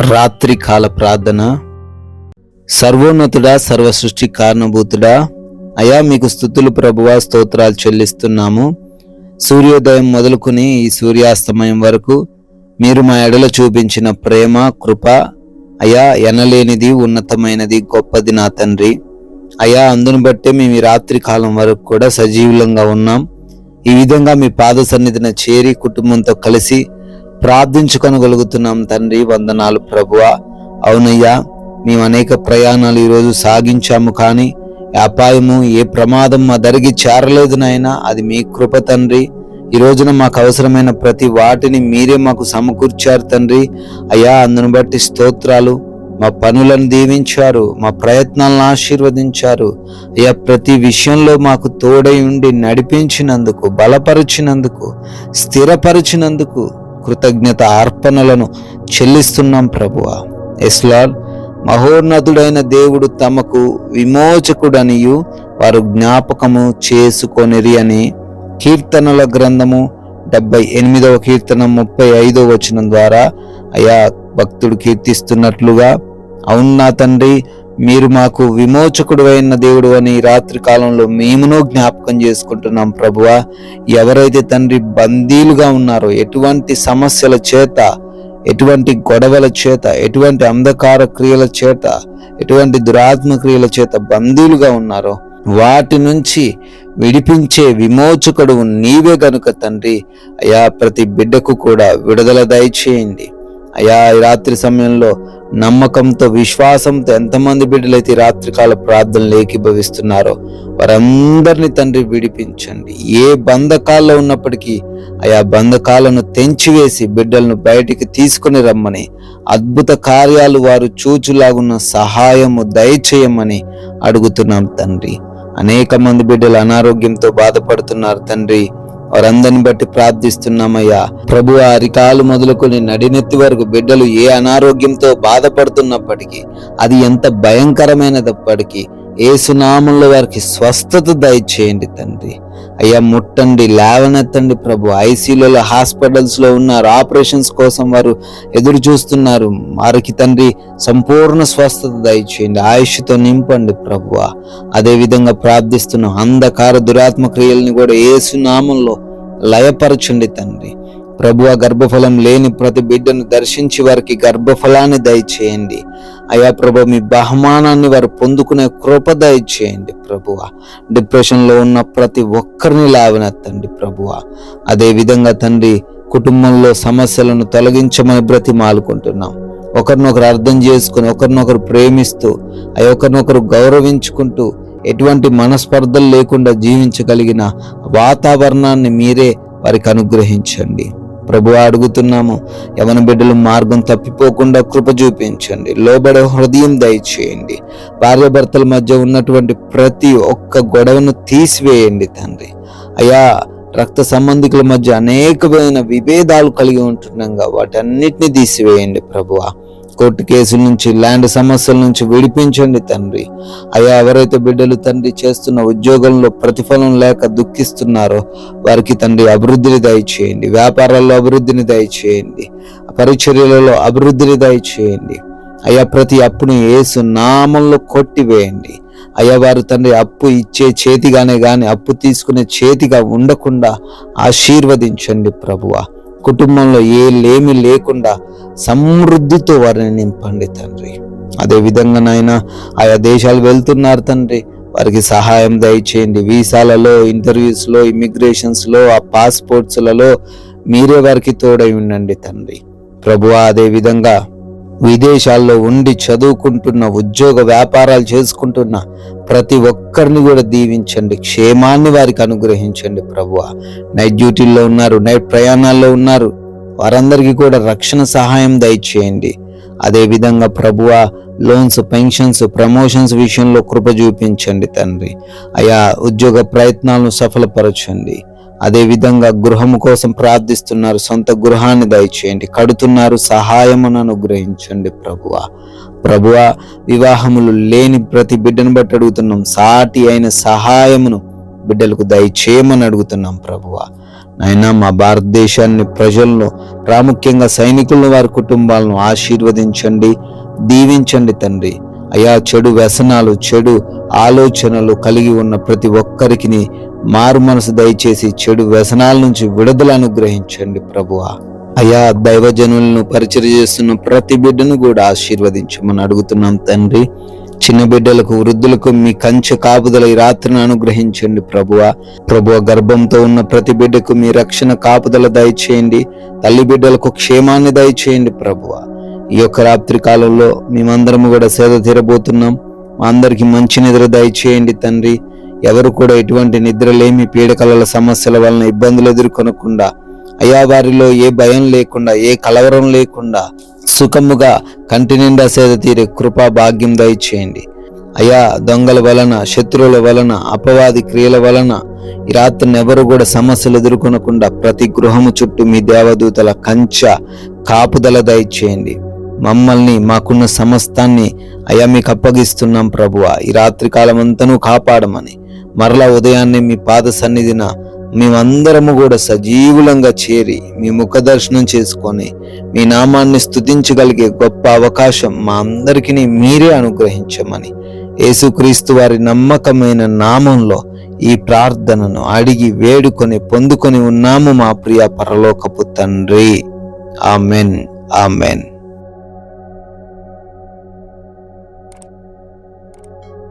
రాత్రి కాల ప్రార్థన. సర్వోన్నతుడా, సర్వ సృష్టి కారణభూతుడా, అయా మీకు స్తుతులు ప్రభువా, స్తోత్రాలు చెల్లిస్తున్నాము. సూర్యోదయం మొదలుకుని ఈ సూర్యాస్తమయం వరకు మీరు మా ఎడల చూపించిన ప్రేమ, కృప అయా ఎనలేనిది, ఉన్నతమైనది, గొప్పది నా తండ్రి. అయా అందును బట్టే మేము ఈ రాత్రి కాలం వరకు కూడా సజీవులంగా ఉన్నాం. ఈ విధంగా మీ పాద సన్నిధిన చేరి కుటుంబంతో కలిసి ప్రార్థించుకొనగలుగుతున్నాం తండ్రి. వందనాలు ప్రభువా. అవునయ్యా, మేము అనేక ప్రయాణాలు ఈరోజు సాగించాము, కానీ అపాయము, ఏ ప్రమాదం మా దరికి చేరలేదు నాయనా. అది మీ కృప తండ్రి. ఈ రోజున మాకు అవసరమైన ప్రతి వాటిని మీరే మాకు సమకూర్చారు తండ్రి. అయ్యా అందును బట్టి స్తోత్రాలు. మా పనులను దీవించారు, మా ప్రయత్నాలను ఆశీర్వదించారు. అయ్యా ప్రతి విషయంలో మాకు తోడై ఉండి నడిపించినందుకు, బలపరిచినందుకు, స్థిరపరిచినందుకు కృతజ్ఞత అర్పణలను చెల్లిస్తున్నాం ప్రభువా. ఎస్ లార్డ్, మహోన్నతుడైన దేవుడు తమకు విమోచకుడనియు వారు జ్ఞాపకము చేసుకొనిరి అని కీర్తనల గ్రంథము 78వ కీర్తన 35వ వచనం ద్వారా అయా భక్తుడు కీర్తిస్తున్నట్లుగా, అవును నా తండ్రి, మీరు మాకు విమోచకుడు అయిన దేవుడు అని రాత్రి కాలంలో మేమునో జ్ఞాపకం చేసుకుంటున్నాం ప్రభువా. ఎవరైతే తండ్రి బందీలుగా ఉన్నారో, ఎటువంటి సమస్యల చేత, ఎటువంటి గొడవల చేత, ఎటువంటి అంధకార క్రియల చేత, ఎటువంటి దురాత్మ క్రియల చేత బందీలుగా ఉన్నారో వాటి నుంచి విడిపించే విమోచకుడు నీవే గనుక తండ్రి, అయా ప్రతి బిడ్డకు కూడా విడుదల దయచేయండి. అయా ఈ రాత్రి సమయంలో నమ్మకంతో, విశ్వాసంతో ఎంతమంది బిడ్డలైతే రాత్రికాల ప్రార్థనలు ఏకీభవిస్తున్నారో వారందరినీ తండ్రి విడిపించండి. ఏ బంధకాల్లో ఉన్నప్పటికీ ఆయా బంధకాలను తెంచివేసి బిడ్డలను బయటికి తీసుకుని రమ్మని, అద్భుత కార్యాలు వారు చూచులాగున్న సహాయము దయచేయమని అడుగుతున్నాం తండ్రి. అనేక మంది బిడ్డలు అనారోగ్యంతో బాధపడుతున్నారు తండ్రి. వారందరిని బట్టి ప్రార్థిస్తున్నామయ్యా ప్రభు. అరికాలు మొదలుకొని నడినెత్తి వరకు బిడ్డలు ఏ అనారోగ్యంతో బాధపడుతున్నప్పటికీ, అది ఎంత భయంకరమైనప్పటికీ యేసునామంలో వారికి స్వస్థత దయచేయండి తండ్రి. అయ్యా ముట్టండి, లేవనెత్తండి ప్రభు. ఐసీయూలలో, హాస్పిటల్స్ లో ఉన్నారు, ఆపరేషన్స్ కోసం వారు ఎదురు చూస్తున్నారు. వారికి తండ్రి సంపూర్ణ స్వస్థత దయచేయండి, ఆయుష్తో నింపండి ప్రభువా. అదే విధంగా ప్రార్థిస్తున్నాం, అంధకార దురాత్మ క్రియల్ని కూడా యేసునామంలో లయపరచండి తండ్రి. ప్రభువా గర్భఫలం లేని ప్రతి బిడ్డను దర్శించి వారికి గర్భఫలాన్ని దయచేయండి. అయా ప్రభు, మీ బహుమానాన్ని వారు పొందుకునే కృప దయచేయండి ప్రభువా. డిప్రెషన్లో ఉన్న ప్రతి ఒక్కరిని లేవనెత్తండి ప్రభువా. అదే విధంగా తండ్రి కుటుంబంలో సమస్యలను తొలగించమని బ్రతిమాలుకుంటున్నాం. ఒకరినొకరు అర్థం చేసుకుని, ఒకరినొకరు ప్రేమిస్తూ, ఒకరినొకరు గౌరవించుకుంటూ, ఎటువంటి మనస్పర్ధలు లేకుండా జీవించగలిగిన వాతావరణాన్ని మీరే వారికి అనుగ్రహించండి ప్రభువా. అడుగుతున్నాము, యవన బిడ్డలు మార్గం తప్పిపోకుండా కృప చూపించండి. లోబడే హృదయం దయచేయండి. భార్యాభర్తల మధ్య ఉన్నటువంటి ప్రతి ఒక్క గొడవను తీసివేయండి తండ్రి. అయా రక్త సంబంధికుల మధ్య అనేకమైన విభేదాలు కలిగి ఉంటుండగా వాటన్నిటిని తీసివేయండి ప్రభువా. కోర్టు కేసుల నుంచి, ల్యాండ్ సమస్యల నుంచి విడిపించండి తండ్రి. అయ్యా ఎవరైతే బిడ్డలు తండ్రి చేస్తున్న ఉద్యోగంలో ప్రతిఫలం లేక దుఃఖిస్తున్నారో వారికి తండ్రి అభివృద్ధిని దయచేయండి. వ్యాపారాల్లో అభివృద్ధిని దయచేయండి. పరిచర్యలలో అభివృద్ధిని దయచేయండి. అయ్యా ప్రతి అప్పును యేసు నామంలో కొట్టివేయండి. అయ్యా వారు తండ్రి అప్పు ఇచ్చే చేతిగానే గాని అప్పు తీసుకునే చేతిగా ఉండకుండా ఆశీర్వదించండి ప్రభువా. కుటుంబంలో ఏ లేమి లేకుండా సమృద్ధితో వారిని నింపండి తండ్రి. అదే విధంగా నాయన ఆయా దేశాలు వెళ్తున్నారు తండ్రి, వారికి సహాయం దయచేయండి. వీసాలలో, ఇంటర్వ్యూస్లో, ఇమిగ్రేషన్స్లో, ఆ పాస్పోర్ట్స్లలో మీరే వారికి తోడై ఉండండి తండ్రి ప్రభువా. అదే విధంగా విదేశాల్లో ఉండి చదువుకుంటున్న, ఉద్యోగ వ్యాపారాలు చేసుకుంటున్న ప్రతి ఒక్కరిని కూడా దీవించండి. క్షేమాన్ని వారికి అనుగ్రహించండి ప్రభువా. నైట్ డ్యూటీల్లో ఉన్నారు, నైట్ ప్రయాణాల్లో ఉన్నారు, వారందరికీ కూడా రక్షణ సహాయం దయచేయండి. అదే విధంగా ప్రభువా లోన్స్, పెన్షన్స్, ప్రమోషన్స్ విషయంలో కృప చూపించండి తండ్రి. అయా ఉద్యోగ ప్రయత్నాలను సఫలపరచండి. అదే విధంగా గృహము కోసం ప్రార్థిస్తున్నారు, సొంత గృహాన్ని దయచేయండి. కడుతున్నారు, సహాయమును అనుగ్రహించండి ప్రభువా. ప్రభువా వివాహములు లేని ప్రతి బిడ్డను బట్టి అడుగుతున్నాం, సాటి అయిన సహాయమును బిడ్డలకు దయచేయమని అడుగుతున్నాం ప్రభువా. అయినా మా భారతదేశాన్ని, ప్రజలను, ప్రాముఖ్యంగా సైనికులను, వారి కుటుంబాలను ఆశీర్వదించండి, దీవించండి తండ్రి. అయా, చెడు వ్యసనాలు, చెడు ఆలోచనలు కలిగి ఉన్న ప్రతి ఒక్కరికి మారు మనసు దయచేసి చెడు వ్యసనాల నుంచి విడుదల అనుగ్రహించండి ప్రభువా. అయా, దైవజనులను పరిచర్య చేస్తున్న ప్రతి బిడ్డను కూడా ఆశీర్వదించమని అడుగుతున్నాం తండ్రి. చిన్న బిడ్డలకు, వృద్ధులకు మీ కంచె కాపుదల ఈ రాత్రిని అనుగ్రహించండి ప్రభువా. గర్భంతో ఉన్న ప్రతి బిడ్డకు మీ రక్షణ కాపుదల దయచేయండి. తల్లి బిడ్డలకు క్షేమాన్ని దయచేయండి ప్రభువా. ఈ యొక్క రాత్రి కాలంలో మేమందరము కూడా సేద తీరబోతున్నాం. మా అందరికి మంచి నిద్ర దయచేయండి తండ్రి. ఎవరు కూడా ఎటువంటి నిద్రలేమి, పీడకలల సమస్యల వలన ఇబ్బందులు ఎదుర్కొనకుండా, అయా వారిలో ఏ భయం లేకుండా, ఏ కలవరం లేకుండా సుఖముగా కంటి నిండా సేద తీరే కృపా భాగ్యం దయచేయండి. అయా, దొంగల వలన, శత్రువుల వలన, అపవాది క్రియల వలన ఈ రాత్రిని ఎవరు కూడా సమస్యలు ఎదుర్కొనకుండా ప్రతి గృహము చుట్టూ మీ దేవదూతల కంచె కాపుదల దయచేయండి. మమ్మల్ని, మాకున్న సమస్తాన్ని అయా మీకు అప్పగిస్తున్నాం ప్రభువా. ఈ రాత్రి కాలం అంతనూ కాపాడమని, మరలా ఉదయాన్నే మీ పాద సన్నిధిన మేమందరము కూడా సజీవులంగా చేరి మీ ముఖ దర్శనం చేసుకొని మీ నామాన్ని స్తుతించగలిగే గొప్ప అవకాశం మా అందరికీ మీరే అనుగ్రహించమని యేసుక్రీస్తు వారి నమ్మకమైన నామంలో ఈ ప్రార్థనను అడిగి వేడుకొని పొందుకొని ఉన్నాము మా ప్రియ పరలోకపు తండ్రి. Amen, amen.